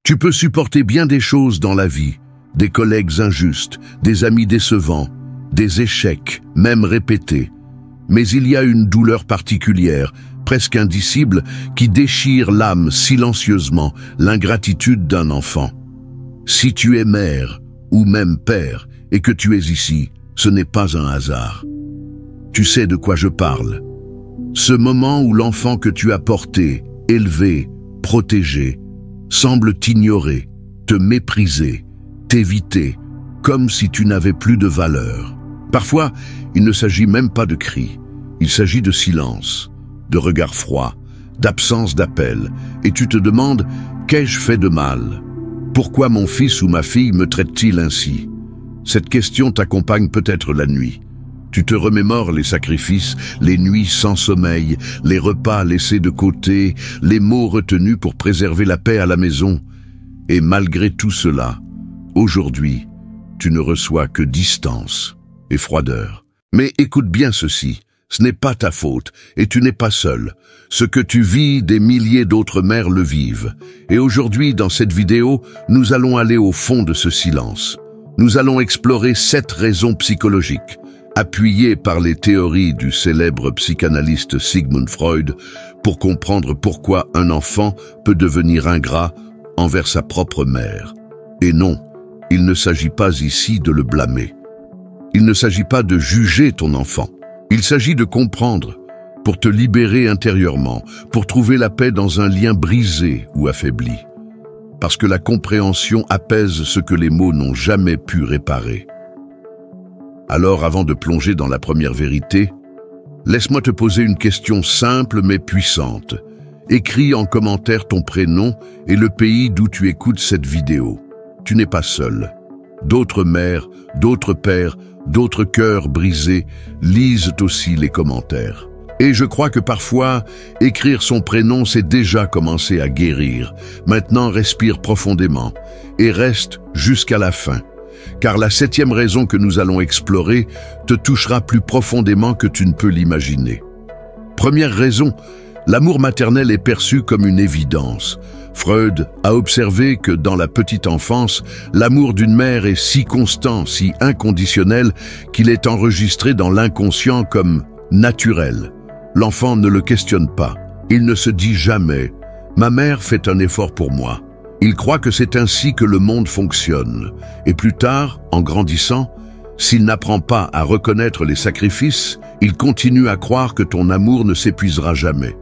Tu peux supporter bien des choses dans la vie, des collègues injustes, des amis décevants, des échecs, même répétés. Mais il y a une douleur particulière, presque indicible, qui déchire l'âme silencieusement, l'ingratitude d'un enfant. Si tu es mère, ou même père, et que tu es ici, ce n'est pas un hasard. Tu sais de quoi je parle. Ce moment où l'enfant que tu as porté, élevé, protégé, semble t'ignorer, te mépriser, t'éviter, comme si tu n'avais plus de valeur. Parfois, il ne s'agit même pas de cris, il s'agit de silence, de regard froid, d'absence d'appel, et tu te demandes « qu'ai-je fait de mal ? Pourquoi mon fils ou ma fille me traite-t-il ainsi ?» Cette question t'accompagne peut-être la nuit. Tu te remémores les sacrifices, les nuits sans sommeil, les repas laissés de côté, les mots retenus pour préserver la paix à la maison. Et malgré tout cela, aujourd'hui, tu ne reçois que distance et froideur. Mais écoute bien ceci, ce n'est pas ta faute et tu n'es pas seul. Ce que tu vis, des milliers d'autres mères le vivent. Et aujourd'hui, dans cette vidéo, nous allons aller au fond de ce silence. Nous allons explorer 7 raisons psychologiques, appuyées par les théories du célèbre psychanalyste Sigmund Freud, pour comprendre pourquoi un enfant peut devenir ingrat envers sa propre mère. Et non, il ne s'agit pas ici de le blâmer. Il ne s'agit pas de juger ton enfant. Il s'agit de comprendre, pour te libérer intérieurement, pour trouver la paix dans un lien brisé ou affaibli. Parce que la compréhension apaise ce que les mots n'ont jamais pu réparer. Alors, avant de plonger dans la première vérité, laisse-moi te poser une question simple mais puissante. Écris en commentaire ton prénom et le pays d'où tu écoutes cette vidéo. Tu n'es pas seul. D'autres mères, d'autres pères, d'autres cœurs brisés lisent aussi les commentaires. Et je crois que parfois, écrire son prénom, c'est déjà commencer à guérir. Maintenant, respire profondément et reste jusqu'à la fin. Car la 7e raison que nous allons explorer te touchera plus profondément que tu ne peux l'imaginer. Première raison, l'amour maternel est perçu comme une évidence. Freud a observé que dans la petite enfance, l'amour d'une mère est si constant, si inconditionnel, qu'il est enregistré dans l'inconscient comme naturel. L'enfant ne le questionne pas. Il ne se dit jamais « ma mère fait un effort pour moi ». Il croit que c'est ainsi que le monde fonctionne. Et plus tard, en grandissant, s'il n'apprend pas à reconnaître les sacrifices, il continue à croire que ton amour ne s'épuisera jamais.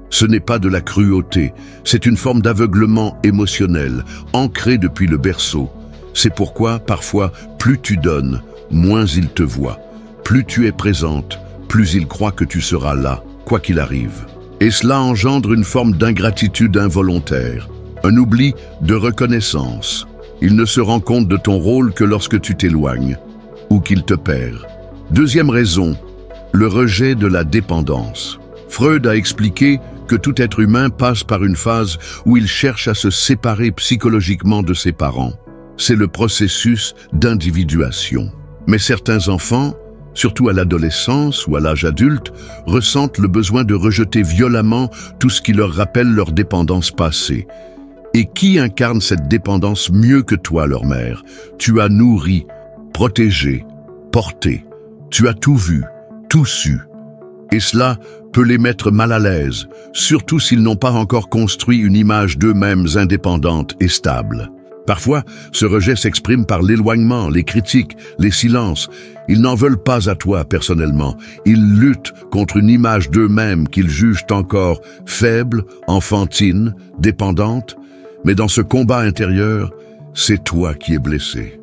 Ce n'est pas de la cruauté, c'est une forme d'aveuglement émotionnel, ancré depuis le berceau. C'est pourquoi, parfois, plus tu donnes, moins il te voit. Plus tu es présente, plus il croit que tu seras là, quoi qu'il arrive. Et cela engendre une forme d'ingratitude involontaire. Un oubli de reconnaissance. Il ne se rend compte de ton rôle que lorsque tu t'éloignes ou qu'il te perd. Deuxième raison, le rejet de la dépendance. Freud a expliqué que tout être humain passe par une phase où il cherche à se séparer psychologiquement de ses parents. C'est le processus d'individuation. Mais certains enfants, surtout à l'adolescence ou à l'âge adulte, ressentent le besoin de rejeter violemment tout ce qui leur rappelle leur dépendance passée. Et qui incarne cette dépendance mieux que toi, leur mère? Tu as nourri, protégé, porté. Tu as tout vu, tout su. Et cela peut les mettre mal à l'aise, surtout s'ils n'ont pas encore construit une image d'eux-mêmes indépendante et stable. Parfois, ce rejet s'exprime par l'éloignement, les critiques, les silences. Ils n'en veulent pas à toi personnellement. Ils luttent contre une image d'eux-mêmes qu'ils jugent encore faible, enfantine, dépendante. Mais dans ce combat intérieur, c'est toi qui es blessé.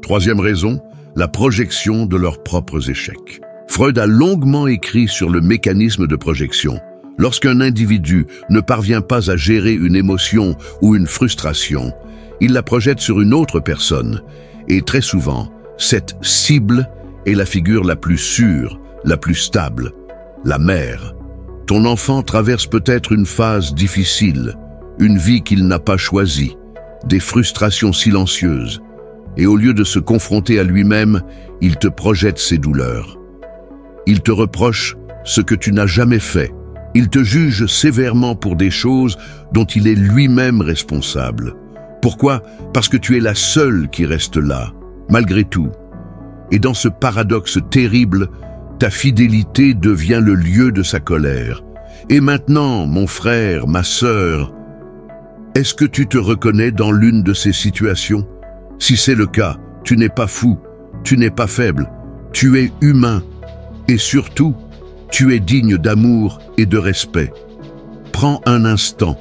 Troisième raison, la projection de leurs propres échecs. Freud a longuement écrit sur le mécanisme de projection. Lorsqu'un individu ne parvient pas à gérer une émotion ou une frustration, il la projette sur une autre personne. Et très souvent, cette cible est la figure la plus sûre, la plus stable, la mère. Ton enfant traverse peut-être une phase difficile, une vie qu'il n'a pas choisie, des frustrations silencieuses. Et au lieu de se confronter à lui-même, il te projette ses douleurs. Il te reproche ce que tu n'as jamais fait, Il te juge sévèrement pour des choses dont il est lui-même responsable. Pourquoi? Parce que tu es la seule qui reste là, malgré tout. Et dans ce paradoxe terrible, ta fidélité devient le lieu de sa colère. Et maintenant, mon frère, ma sœur, est-ce que tu te reconnais dans l'une de ces situations? Si c'est le cas, tu n'es pas fou, tu n'es pas faible, tu es humain. Et surtout, tu es digne d'amour et de respect. Prends un instant,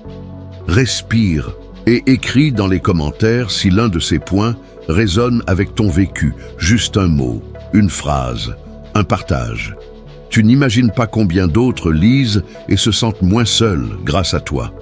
respire et écris dans les commentaires si l'un de ces points résonne avec ton vécu. Juste un mot, une phrase, un partage. Tu n'imagines pas combien d'autres lisent et se sentent moins seuls grâce à toi.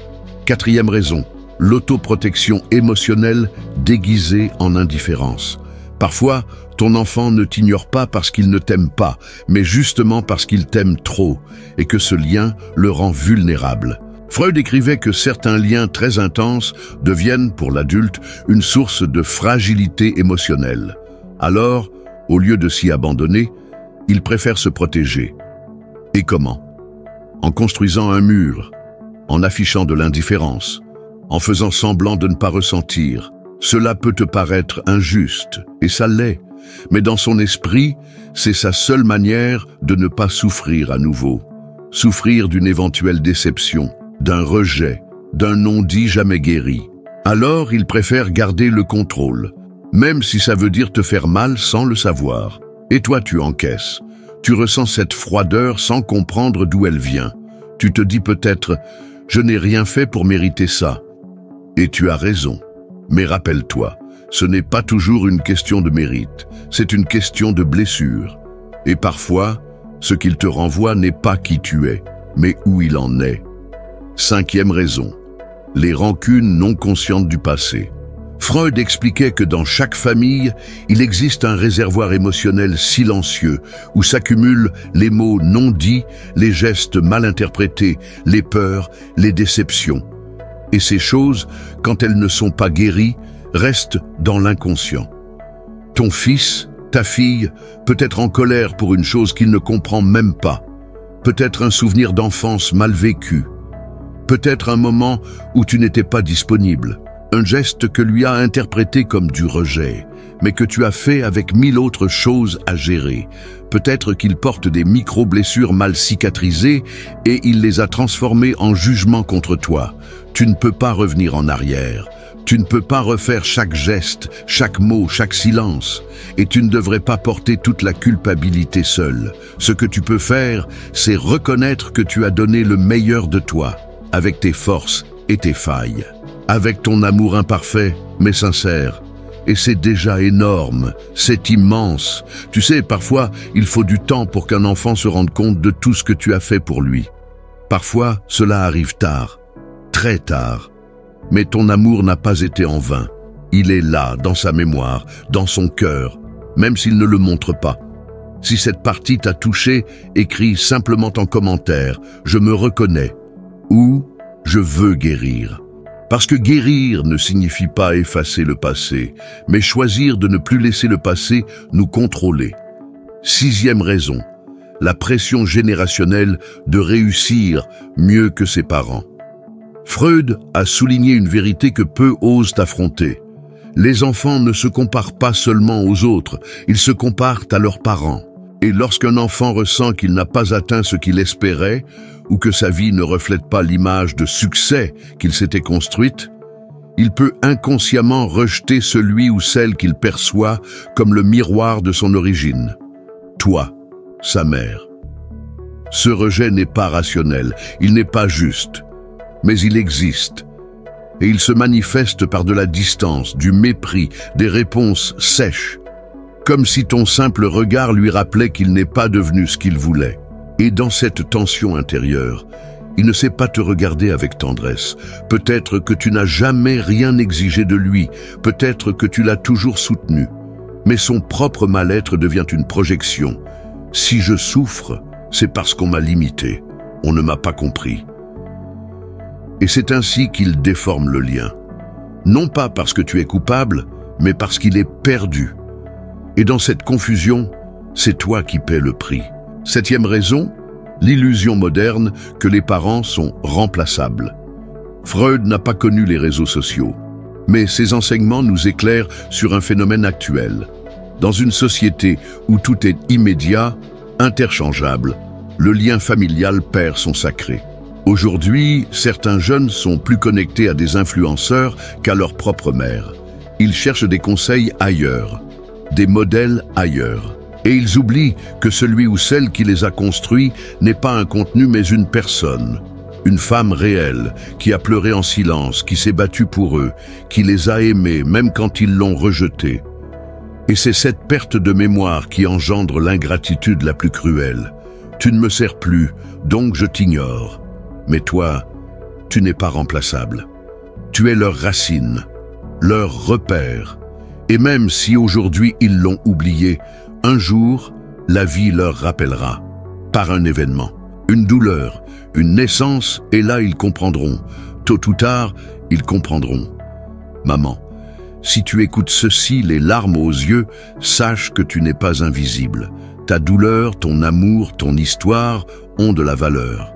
Quatrième raison, l'autoprotection émotionnelle déguisée en indifférence. Parfois, ton enfant ne t'ignore pas parce qu'il ne t'aime pas, mais justement parce qu'il t'aime trop, et que ce lien le rend vulnérable. Freud écrivait que certains liens très intenses deviennent, pour l'adulte, une source de fragilité émotionnelle. Alors, au lieu de s'y abandonner, il préfère se protéger. Et comment? En construisant un mur, en affichant de l'indifférence, en faisant semblant de ne pas ressentir. Cela peut te paraître injuste, et ça l'est, mais dans son esprit, c'est sa seule manière de ne pas souffrir à nouveau. Souffrir d'une éventuelle déception, d'un rejet, d'un non-dit jamais guéri. Alors il préfère garder le contrôle, même si ça veut dire te faire mal sans le savoir. Et toi tu encaisses. Tu ressens cette froideur sans comprendre d'où elle vient. Tu te dis peut-être « je n'ai rien fait pour mériter ça ». Et tu as raison. Mais rappelle-toi, ce n'est pas toujours une question de mérite, c'est une question de blessure. Et parfois, ce qu'il te renvoie n'est pas qui tu es, mais où il en est. Cinquième raison, les rancunes non conscientes du passé. Freud expliquait que dans chaque famille, il existe un réservoir émotionnel silencieux où s'accumulent les mots non dits, les gestes mal interprétés, les peurs, les déceptions. Et ces choses, quand elles ne sont pas guéries, restent dans l'inconscient. Ton fils, ta fille, peut être en colère pour une chose qu'il ne comprend même pas. Peut-être un souvenir d'enfance mal vécu. Peut-être un moment où tu n'étais pas disponible. Un geste que lui a interprété comme du rejet, mais que tu as fait avec 1000 autres choses à gérer. Peut-être qu'il porte des micro-blessures mal cicatrisées et il les a transformées en jugement contre toi. Tu ne peux pas revenir en arrière. Tu ne peux pas refaire chaque geste, chaque mot, chaque silence. Et tu ne devrais pas porter toute la culpabilité seul. Ce que tu peux faire, c'est reconnaître que tu as donné le meilleur de toi, avec tes forces et tes failles. Avec ton amour imparfait, mais sincère. Et c'est déjà énorme, c'est immense. Tu sais, parfois, il faut du temps pour qu'un enfant se rende compte de tout ce que tu as fait pour lui. Parfois, cela arrive tard, très tard. Mais ton amour n'a pas été en vain. Il est là, dans sa mémoire, dans son cœur, même s'il ne le montre pas. Si cette partie t'a touché, écris simplement en commentaire « Je me reconnais » ou « Je veux guérir ». Parce que guérir ne signifie pas effacer le passé, mais choisir de ne plus laisser le passé nous contrôler. Sixième raison, la pression générationnelle de réussir mieux que ses parents. Freud a souligné une vérité que peu osent affronter. Les enfants ne se comparent pas seulement aux autres, ils se comparent à leurs parents. Et lorsqu'un enfant ressent qu'il n'a pas atteint ce qu'il espérait, ou que sa vie ne reflète pas l'image de succès qu'il s'était construite, il peut inconsciemment rejeter celui ou celle qu'il perçoit comme le miroir de son origine. Toi, sa mère. Ce rejet n'est pas rationnel, il n'est pas juste, mais il existe. Et il se manifeste par de la distance, du mépris, des réponses sèches, comme si ton simple regard lui rappelait qu'il n'est pas devenu ce qu'il voulait. Et dans cette tension intérieure, il ne sait pas te regarder avec tendresse. Peut-être que tu n'as jamais rien exigé de lui, peut-être que tu l'as toujours soutenu. Mais son propre mal-être devient une projection. Si je souffre, c'est parce qu'on m'a limité, on ne m'a pas compris. Et c'est ainsi qu'il déforme le lien. Non pas parce que tu es coupable, mais parce qu'il est perdu. Et dans cette confusion, c'est toi qui paies le prix. Septième raison, l'illusion moderne que les parents sont remplaçables. Freud n'a pas connu les réseaux sociaux, mais ses enseignements nous éclairent sur un phénomène actuel. Dans une société où tout est immédiat, interchangeable, le lien familial perd son sacré. Aujourd'hui, certains jeunes sont plus connectés à des influenceurs qu'à leur propre mère. Ils cherchent des conseils ailleurs, des modèles ailleurs. Et ils oublient que celui ou celle qui les a construits n'est pas un contenu mais une personne. Une femme réelle, qui a pleuré en silence, qui s'est battue pour eux, qui les a aimés même quand ils l'ont rejeté. Et c'est cette perte de mémoire qui engendre l'ingratitude la plus cruelle. Tu ne me sers plus, donc je t'ignore. Mais toi, tu n'es pas remplaçable. Tu es leur racine, leur repère. Et même si aujourd'hui ils l'ont oublié, un jour, la vie leur rappellera, par un événement, une douleur, une naissance, et là ils comprendront. Tôt ou tard, ils comprendront. Maman, si tu écoutes ceci, les larmes aux yeux, sache que tu n'es pas invisible. Ta douleur, ton amour, ton histoire ont de la valeur.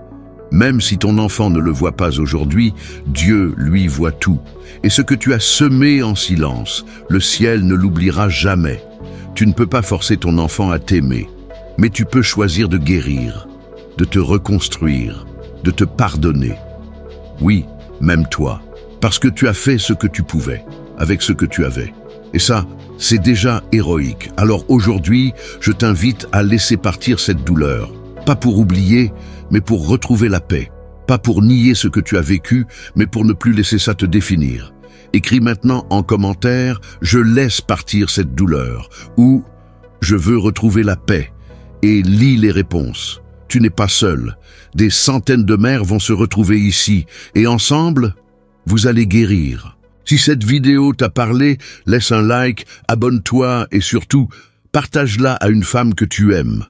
Même si ton enfant ne le voit pas aujourd'hui, Dieu, lui, voit tout. Et ce que tu as semé en silence, le ciel ne l'oubliera jamais. Tu ne peux pas forcer ton enfant à t'aimer, mais tu peux choisir de guérir, de te reconstruire, de te pardonner. Oui, même toi, parce que tu as fait ce que tu pouvais, avec ce que tu avais. Et ça, c'est déjà héroïque. Alors aujourd'hui, je t'invite à laisser partir cette douleur. Pas pour oublier, mais pour retrouver la paix. Pas pour nier ce que tu as vécu, mais pour ne plus laisser ça te définir. Écris maintenant en commentaire « Je laisse partir cette douleur » ou « Je veux retrouver la paix » et lis les réponses. Tu n'es pas seul. Des centaines de mères vont se retrouver ici et ensemble, vous allez guérir. Si cette vidéo t'a parlé, laisse un like, abonne-toi et surtout, partage-la à une femme que tu aimes.